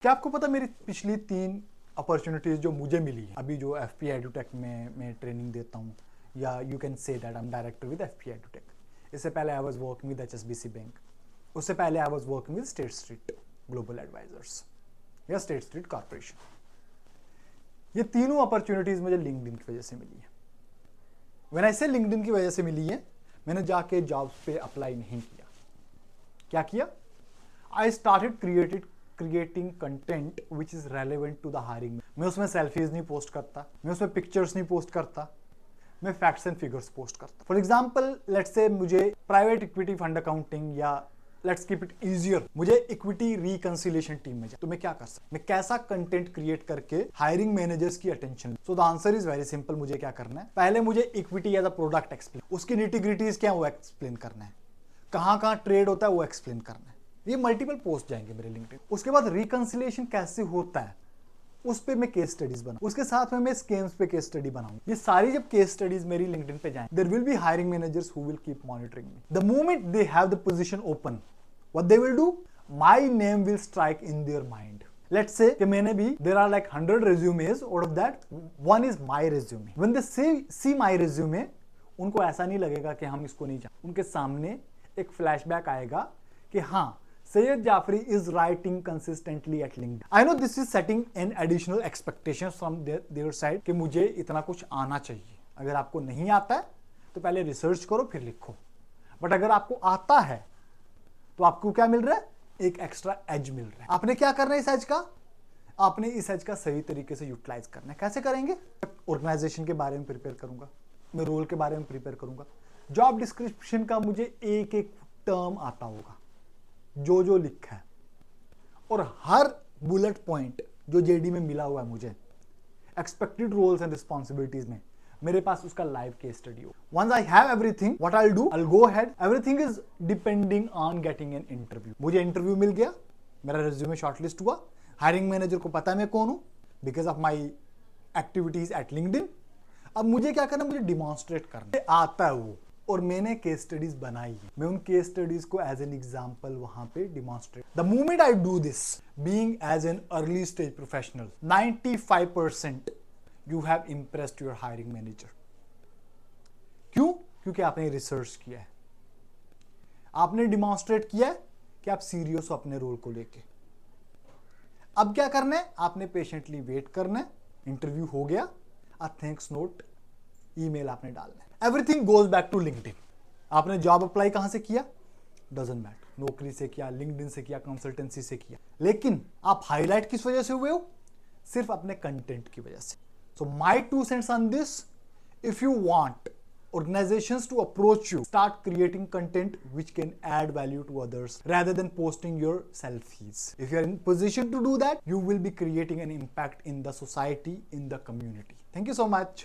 क्या आपको पता मेरी पिछली 3 अपॉर्चुनिटीज जो मुझे मिली है अभी जो FP एडुटेक में मैं ट्रेनिंग देता हूँ, या you can say that I am director with FP Edutech. इससे पहले I was working with HSBC bank, उससे पहले I was working with State Street Global Advisors या स्टेट स्ट्रीट कॉर्पोरेशन। ये तीनों अपॉर्चुनिटीज मुझे लिंक्डइन की वजह से मिली है। व्हेन आई से लिंक्डइन की वजह से मिली है, मैंने जाके जॉब्स पे अप्लाई नहीं किया। क्या किया? I started creating content which is relevant to the hiring. मैं उसमें सेल्फीज नहीं पोस्ट करता, मैं उसमें पिक्चर्स नहीं पोस्ट करता, मैं फैक्ट्स एंड फिगर्स पोस्ट करता। फॉर एग्जाम्पल लेट्स से मुझे प्राइवेट इक्विटी फंड अकाउंटिंग या लेट्स कीप इट इजियर, मुझे इक्विटी रिकंसिलिएशन टीम में तो मैं क्या कर सकता, मैं कैसा कंटेंट क्रिएट करके हायरिंग मैनेजर्स की attention. So the answer is very simple. मुझे क्या करना है, पहले मुझे equity as a product explain, उसकी निटी-ग्रिटीज क्या वो एक्सप्लेन करना है, कहां ट्रेड होता है वो एक्सप्लेन करना है। ये मल्टीपल पोस्ट जाएंगे मेरे लिंक्डइन। उसके बाद रिकंसिलिएशन कैसे होता है उस पे मैं केस स्टडीज बनाऊं, उसके साथ में मैं स्कैम्स पे केस स्टडी बनाऊं। ये सारी जब केस स्टडीज मेरी लिंक्डइन पे जाएं, there will be hiring managers who will keep monitoring me. The moment they have the position open, what they will do, my name will strike in their mind. Let's say कि मैंने भी there are like 100 resumes, out of that one is my resume। When they see my resume, उनको ऐसा नहीं लगेगा कि हम इसको नहीं जानते। उनके सामने एक फ्लैशबैक आएगा कि हाँ, Syed Jafri is writing consistently at LinkedIn. I know this is setting an additional expectations from their side कि मुझे इतना कुछ आना चाहिए। अगर आपको नहीं आता है तो पहले रिसर्च करो फिर लिखो, बट अगर आपको आता है तो आपको क्या मिल रहा है, एक एक्स्ट्रा एज मिल रहा है। आपने क्या करना है इस एज का, आपने इस एज का सही तरीके से यूटिलाइज करना है। कैसे करेंगे? ऑर्गेनाइजेशन के बारे में प्रिपेयर करूंगा, मैं रोल के बारे में प्रिपेयर करूंगा, जॉब डिस्क्रिप्शन का मुझे एक एक टर्म आता होगा जो लिखा है, और हर बुलेट पॉइंट जो जेडी में मिला हुआ है मुझे एक्सपेक्टेड रोल्स एंड रिस्पॉन्सिबिलिटीज में, मेरे पास उसका लाइव केस स्टडी हो। Once I have everything, what I do, I go ahead, everything is depending on getting an interview. मुझे इंटरव्यू मिल गया, मेरा रिज्यूमे शॉर्टलिस्ट हुआ, हायरिंग मैनेजर को पता है मैं कौन हूं because of my activities at LinkedIn. अब मुझे क्या करना, मुझे डिमॉन्स्ट्रेट करना आता है वो, और मैंने केस स्टडीज बनाई है। मैं उन केस स्टडीज को एज एन एग्जांपल वहां पे demonstrate. The moment I do this, being as an early stage professional, 95% you have impressed your hiring manager. क्यों? क्योंकि आपने रिसर्च किया है, आपने डिमॉन्स्ट्रेट किया है कि आप सीरियस हो अपने रोल को लेके। अब क्या करना है, आपने पेशेंटली वेट करना है। इंटरव्यू हो गया, थैंक्स नोट ईमेल आपने डालना है, everything goes back to LinkedIn. आपने जॉब अप्लाई कहां से किया, डजंट मैटर, नौकरी से किया, लिंक्डइन से किया, कंसल्टेंसी से किया, लेकिन आप हाईलाइट किस वजह से हुए हो, सिर्फ अपने कंटेंट की वजह से। So my 2 cents on this, if you want organizations to approach you, start creating content which can add value to others rather than posting your selfies. If you are in position to do that, you will be creating an impact in the society, in the community. Thank you so much.